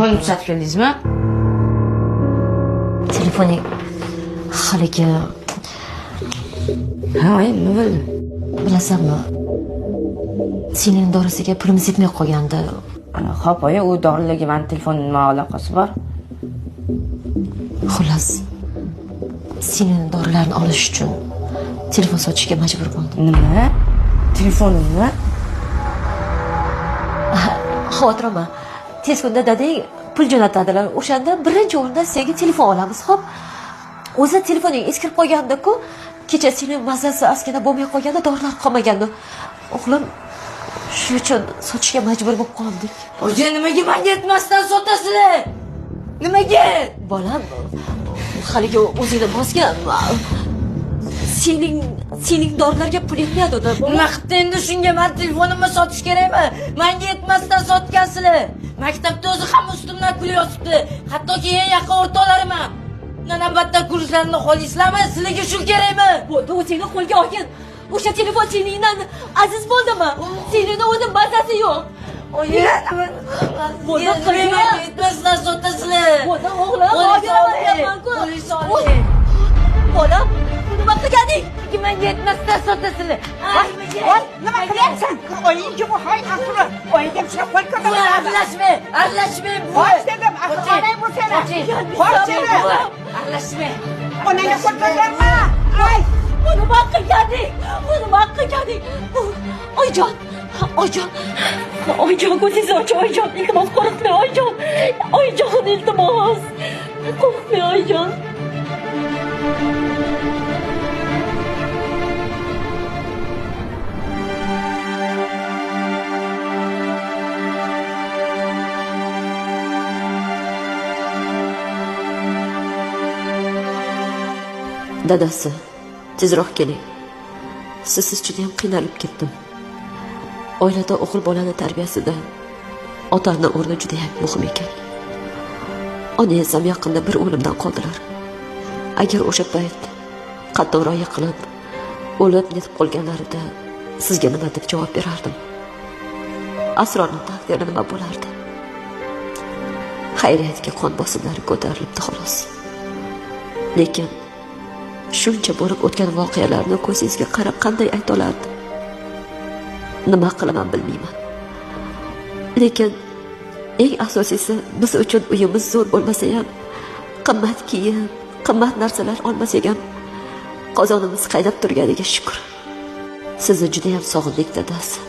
Telefonimni sotib keldingizmi? Telefoning haligi... Ha, nima bo'ldi? Bilasanmi? Sening dorisiga pulimiz yetmay qolgandi. Xo'p, oyi, u dorilarga meni telefonimning nima aloqasi bor? Xullas, sening dorilarni olish uchun telefon sotishga majbur bo'ldim. Nima? Telefonimni? Xavotir olma. Tez kunda dadang pul jo'natadilar. O'shanda birinchi o'rinda senga telefon olamiz. Xo'p. O'zi telefoning eskirib qolganda-ku, kecha sening mazasi askana bo'lmay qolganda dorilar qolmagandi. O'g'lim shu uchun sotishga majbur bo'lib qoldik. O'zi nimaga menga yetmasdan sotasizlar? Nimaga? Bolam, haligi o'zingni bosgan. Sening dorilarga pul yetmaydi. Nima qilibdi endi shunga? Men telefonimni sotish kerakmi? Menga yetmasdan sotgansizlar. Maktabda o'zi ham ustimdan pul yozibdi. Hattoki eng yaqin o'rtoqlarim ham. Navbatdan kurslarni qo'laysizlarmi? Sizlarga shu kerakmi? Bo'ldi, o'zingni qo'lga olgin. O'sha telefon seningdan aziz bo'ldimi? Seningda o'zi mazasi yo'q. Oyi, bo'ldi, qilma. Yetmasdan sotasizlar. Bo'ldi, o'g'lim, polis oling. Bolam, nima qilganing? Menga yetmasdan sotasizlar. Voy, nima qilyapsan? Oyingga bu hay asli. Oyingga chiqib qo'y ko'rdim. Aralashmang. Voy dedim, aqllanay bu seni. Voy seni. Aralashmang. Onangga qo'l ko'rma. Ay, Nima qilganing? Oyjon, ko'zingizni oching, oyjon. Iltimos qo'rqmang, oyjon. Oyjon, iltimos. Qo'rqmang, oyjon. Dadasi, tezroq keling. Sizsiz juda ham qiynalib ketdim. Oilada o'g'il bolani tarbiyasida otaning o'rni juda ham muhim ekan. Onangiz ham yaqinda bir o'limdan qoldilar. Agar o'sha payt qattiqroq yiqilib, o'lib netib qolganlarida sizga nima deb javob berardim? Asrorning taqdiri nima bo'lardi? Xayriyatga qon bosimlari ko'tarilibdi xolos. Lekin shuncha bo'lib o'tgan voqealarni ko'zingizga qarab qanday ayta olardim? Nima qilaman bilmayman. Lekin eng asosiysi, biz uchun uyimiz zo'r bo'lmasa ham, qimmat kiyim, qimmat narsalar olmasak ham qozonimiz qaynab turganiga shukr. Sizni juda ham sog'indik dadasi.